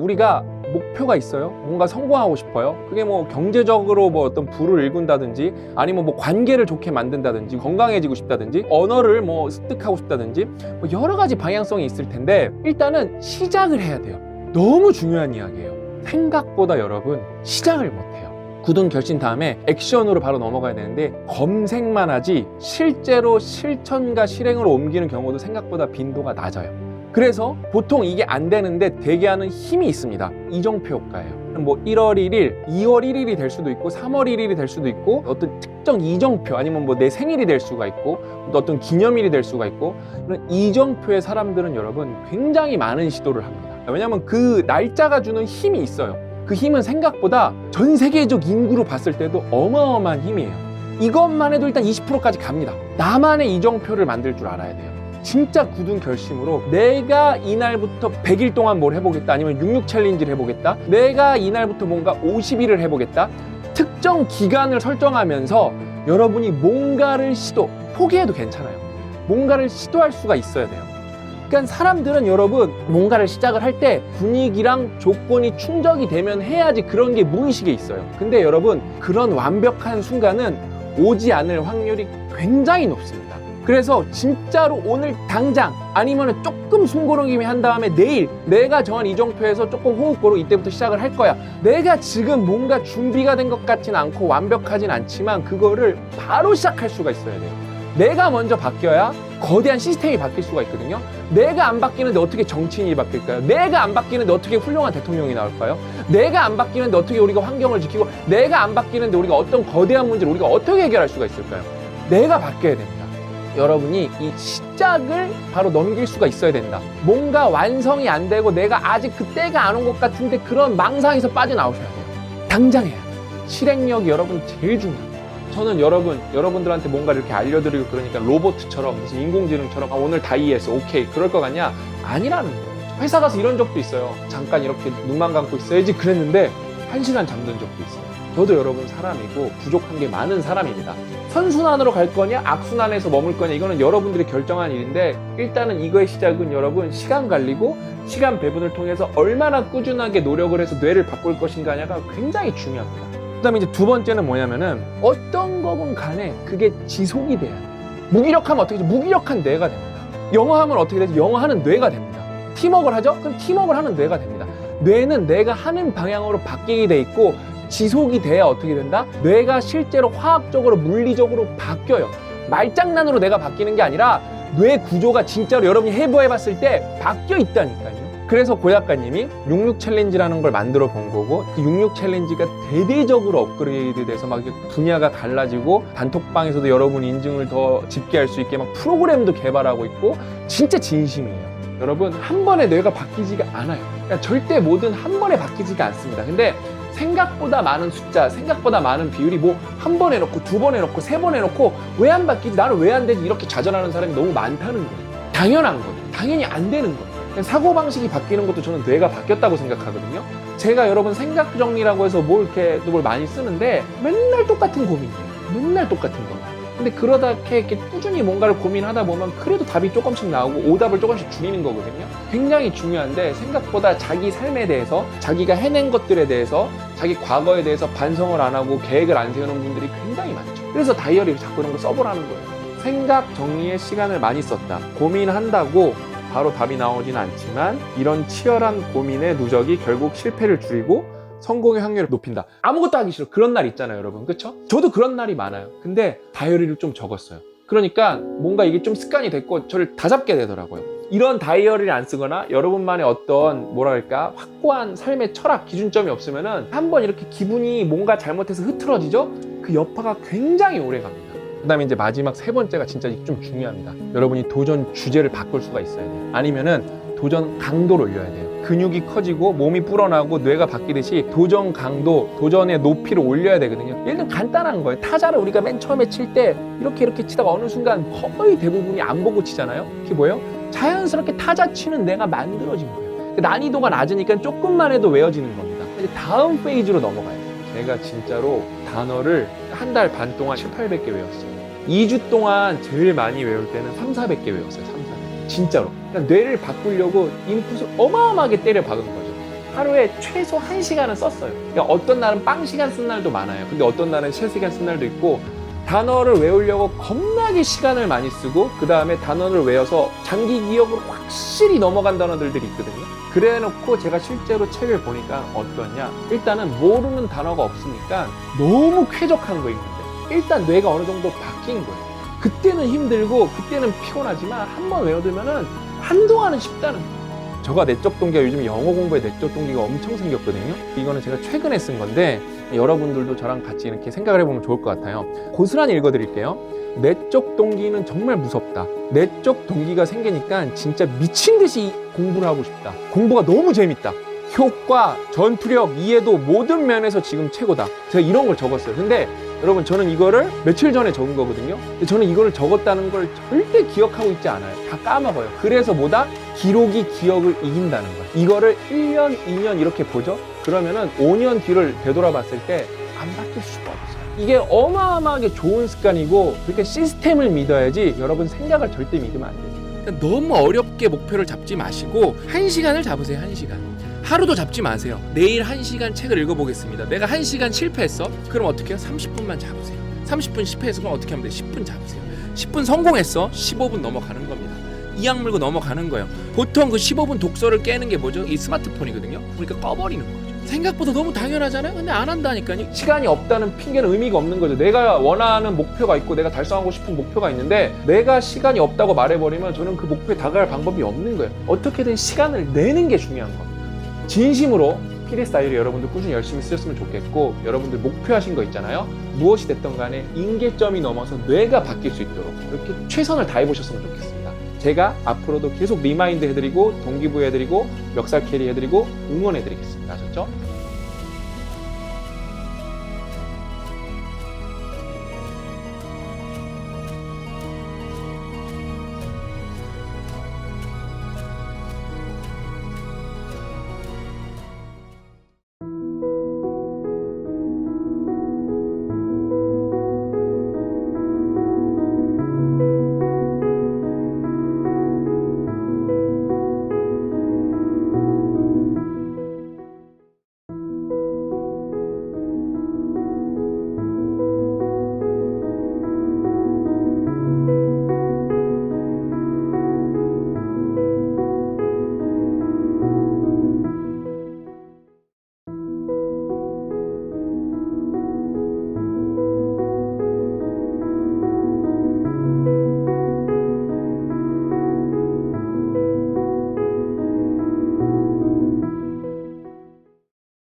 우리가 목표가 있어요. 뭔가 성공하고 싶어요. 그게 뭐 경제적으로 뭐 어떤 부를 일군다든지 아니면 뭐 관계를 좋게 만든다든지 건강해지고 싶다든지 언어를 뭐 습득하고 싶다든지 뭐 여러 가지 방향성이 있을 텐데 일단은 시작을 해야 돼요. 너무 중요한 이야기예요. 생각보다 여러분 시작을 못해요. 굳은 결심 다음에 액션으로 바로 넘어가야 되는데 검색만 하지 실제로 실천과 실행으로 옮기는 경우도 생각보다 빈도가 낮아요. 그래서 보통 이게 안 되는데 되게 하는 힘이 있습니다. 이정표 효과예요. 뭐 1월 1일, 2월 1일이 될 수도 있고 3월 1일이 될 수도 있고 어떤 특정 이정표 아니면 뭐 내 생일이 될 수가 있고 또 어떤 기념일이 될 수가 있고 이런 이정표의 사람들은 여러분 굉장히 많은 시도를 합니다. 왜냐하면 그 날짜가 주는 힘이 있어요. 그 힘은 생각보다 전 세계적 인구로 봤을 때도 어마어마한 힘이에요. 이것만 해도 일단 20%까지 갑니다. 나만의 이정표를 만들 줄 알아야 돼요. 진짜 굳은 결심으로 내가 이날부터 100일 동안 뭘 해보겠다 아니면 66 챌린지를 해보겠다 내가 이날부터 뭔가 50일을 해보겠다 특정 기간을 설정하면서 여러분이 뭔가를 포기해도 괜찮아요. 뭔가를 시도할 수가 있어야 돼요. 그러니까 사람들은 여러분 뭔가를 시작을 할 때 분위기랑 조건이 충족이 되면 해야지 그런 게 무의식에 있어요. 근데 여러분 그런 완벽한 순간은 오지 않을 확률이 굉장히 높습니다. 그래서 진짜로 오늘 당장 아니면 조금 숨고르기 한 다음에 내일 내가 정한 이정표에서 조금 호흡 고르고 이때부터 시작을 할 거야. 내가 지금 뭔가 준비가 된 것 같진 않고 완벽하진 않지만 그거를 바로 시작할 수가 있어야 돼요. 내가 먼저 바뀌어야 거대한 시스템이 바뀔 수가 있거든요. 내가 안 바뀌는데 어떻게 정치인이 바뀔까요? 내가 안 바뀌는데 어떻게 훌륭한 대통령이 나올까요? 내가 안 바뀌는데 어떻게 우리가 환경을 지키고 내가 안 바뀌는데 우리가 어떤 거대한 문제를 우리가 어떻게 해결할 수가 있을까요? 내가 바뀌어야 됩니다. 여러분이 이 시작을 바로 넘길 수가 있어야 된다. 뭔가 완성이 안 되고 내가 아직 그때가 안 온 것 같은데 그런 망상에서 빠져나오셔야 돼요. 당장 해야 돼요. 실행력이 여러분 제일 중요합니다. 저는 여러분들한테 뭔가 이렇게 알려드리고 그러니까 로봇처럼 무슨 인공지능처럼 오늘 다 이해했어 오케이 그럴 것 같냐? 아니라는 거예요. 회사 가서 이런 적도 있어요. 잠깐 이렇게 눈만 감고 있어야지 그랬는데 1시간 잠든 적도 있어요. 저도 여러분 사람이고 부족한 게 많은 사람입니다. 선순환으로 갈 거냐 악순환에서 머물 거냐 이거는 여러분들이 결정한 일인데 일단은 이거의 시작은 여러분 시간 관리고 시간 배분을 통해서 얼마나 꾸준하게 노력을 해서 뇌를 바꿀 것인가냐가 굉장히 중요합니다. 그 다음에 이제 두 번째는 뭐냐면은 어떤 거건 간에 그게 지속이 돼야 돼요. 무기력하면 어떻게 되죠? 무기력한 뇌가 됩니다. 영어 하면 어떻게 되죠? 영어 하는 뇌가 됩니다. 팀워크를 하죠? 그럼 팀워크를 하는 뇌가 됩니다. 뇌는 내가 하는 방향으로 바뀌게 돼 있고 지속이 돼야 어떻게 된다? 뇌가 실제로 화학적으로 물리적으로 바뀌어요. 말장난으로 내가 바뀌는 게 아니라 뇌 구조가 진짜로 여러분이 해부해봤을 때 바뀌어 있다니까요. 그래서 고 작가님이 66 챌린지라는 걸 만들어 본 거고 그 66 챌린지가 대대적으로 업그레이드 돼서 막 분야가 달라지고 단톡방에서도 여러분 인증을 더 집계할 수 있게 막 프로그램도 개발하고 있고 진짜 진심이에요. 여러분 한 번에 뇌가 바뀌지가 않아요. 그러니까 절대 뭐든 한 번에 바뀌지가 않습니다. 근데 생각보다 많은 숫자, 생각보다 많은 비율이 뭐 한 번 해놓고 두 번 해놓고 세 번 해놓고 왜 안 바뀌지? 나는 왜 안 되지? 이렇게 좌절하는 사람이 너무 많다는 거예요. 당연한 거예요. 당연히 안 되는 거예요. 사고방식이 바뀌는 것도 저는 뇌가 바뀌었다고 생각하거든요. 제가 여러분 생각 정리라고 해서 뭘 많이 쓰는데 맨날 똑같은 고민이에요. 맨날 똑같은 고민. 근데 그러다 이렇게 꾸준히 뭔가를 고민하다 보면 그래도 답이 조금씩 나오고 오답을 조금씩 줄이는 거거든요. 굉장히 중요한데 생각보다 자기 삶에 대해서 자기가 해낸 것들에 대해서 자기 과거에 대해서 반성을 안 하고 계획을 안 세우는 분들이 굉장히 많죠. 그래서 다이어리를 자꾸 이런 거 써보라는 거예요. 생각 정리에 시간을 많이 썼다. 고민한다고 바로 답이 나오지는 않지만 이런 치열한 고민의 누적이 결국 실패를 줄이고 성공의 확률을 높인다. 아무것도 하기 싫어. 그런 날 있잖아요, 여러분. 그쵸? 저도 그런 날이 많아요. 근데 다이어리를 좀 적었어요. 그러니까 뭔가 이게 좀 습관이 됐고 저를 다잡게 되더라고요. 이런 다이어리를 안 쓰거나 여러분만의 어떤 뭐랄까 확고한 삶의 철학, 기준점이 없으면은 한번 이렇게 기분이 뭔가 잘못해서 흐트러지죠? 그 여파가 굉장히 오래 갑니다. 그 다음에 이제 마지막 세 번째가 진짜 좀 중요합니다. 여러분이 도전 주제를 바꿀 수가 있어야 돼요. 아니면은 도전 강도를 올려야 돼요. 근육이 커지고 몸이 불어나고 뇌가 바뀌듯이 도전 강도, 도전의 높이를 올려야 되거든요. 예를 들면 간단한 거예요. 타자를 우리가 맨 처음에 칠 때 이렇게 치다가 어느 순간 거의 대부분이 안 보고 치잖아요. 그게 뭐예요? 자연스럽게 타자 치는 내가 만들어진 거예요. 난이도가 낮으니까 조금만 해도 외워지는 겁니다. 이제 다음 페이지로 넘어가요. 제가 진짜로 단어를 한 달 반 동안 700~800개 외웠어요. 2주 동안 제일 많이 외울 때는 300~400개 외웠어요. 300~400개. 진짜로. 그러니까 뇌를 바꾸려고 인풋을 어마어마하게 때려 박은 거죠. 하루에 최소 1시간은 썼어요. 그러니까 어떤 날은 빵 시간 쓴 날도 많아요. 근데 어떤 날은 3시간 쓴 날도 있고, 단어를 외우려고 겁나게 시간을 많이 쓰고, 그 다음에 단어를 외워서 장기 기억으로 확실히 넘어간 단어들이 있거든요. 그래 놓고 제가 실제로 책을 보니까 어떠냐, 일단은 모르는 단어가 없으니까 너무 쾌적한 거 있는데, 일단 뇌가 어느 정도 바뀐 거예요. 그때는 힘들고 그때는 피곤하지만 한번 외워두면은 한동안은 쉽다는 거예요. 저가 내적 동기가 요즘 영어 공부에 내적 동기가 엄청 생겼거든요. 이거는 제가 최근에 쓴 건데 여러분들도 저랑 같이 이렇게 생각을 해보면 좋을 것 같아요. 고스란히 읽어드릴게요. 내적 동기는 정말 무섭다. 내적 동기가 생기니까 진짜 미친 듯이 공부를 하고 싶다. 공부가 너무 재밌다. 효과, 전투력, 이해도 모든 면에서 지금 최고다. 제가 이런 걸 적었어요. 근데 여러분, 저는 이거를 며칠 전에 적은 거거든요. 근데 저는 이거를 적었다는 걸 절대 기억하고 있지 않아요. 다 까먹어요. 그래서 뭐다? 기록이 기억을 이긴다는 거예요. 이거를 1년, 2년 이렇게 보죠? 그러면은 5년 뒤를 되돌아봤을 때 안 바뀔 수가 없어요. 이게 어마어마하게 좋은 습관이고, 그렇게 시스템을 믿어야지 여러분 생각을 절대 믿으면 안 돼요. 그러니까 너무 어렵게 목표를 잡지 마시고 1시간을 잡으세요. 1시간. 하루도 잡지 마세요. 내일 1시간 책을 읽어보겠습니다. 내가 1시간 실패했어? 그럼 어떻게 해요? 30분만 잡으세요. 30분 실패해서 그럼 어떻게 하면 돼요? 10분 잡으세요. 10분 성공했어? 15분 넘어가는 겁니다. 이악 물고 넘어가는 거예요. 보통 그 15분 독서를 깨는 게 뭐죠? 이 스마트폰이거든요. 그러니까 꺼버리는 거죠. 생각보다 너무 당연하잖아요. 근데 안 한다니까요. 시간이 없다는 핑계는 의미가 없는 거죠. 내가 원하는 목표가 있고 내가 달성하고 싶은 목표가 있는데 내가 시간이 없다고 말해버리면 저는 그 목표에 다가갈 방법이 없는 거예요. 어떻게든 시간을 내는 게 중요한 겁니다. 진심으로 PD 스타일을 여러분들 꾸준히 열심히 쓰셨으면 좋겠고, 여러분들 목표하신 거 있잖아요. 무엇이 됐든 간에 임계점이 넘어서 뇌가 바뀔 수 있도록 이렇게 최선을 다해보셨으면 좋겠습니다. 제가 앞으로도 계속 리마인드 해드리고 동기부여 해드리고 멱살 캐리 해드리고 응원해드리겠습니다. 아셨죠?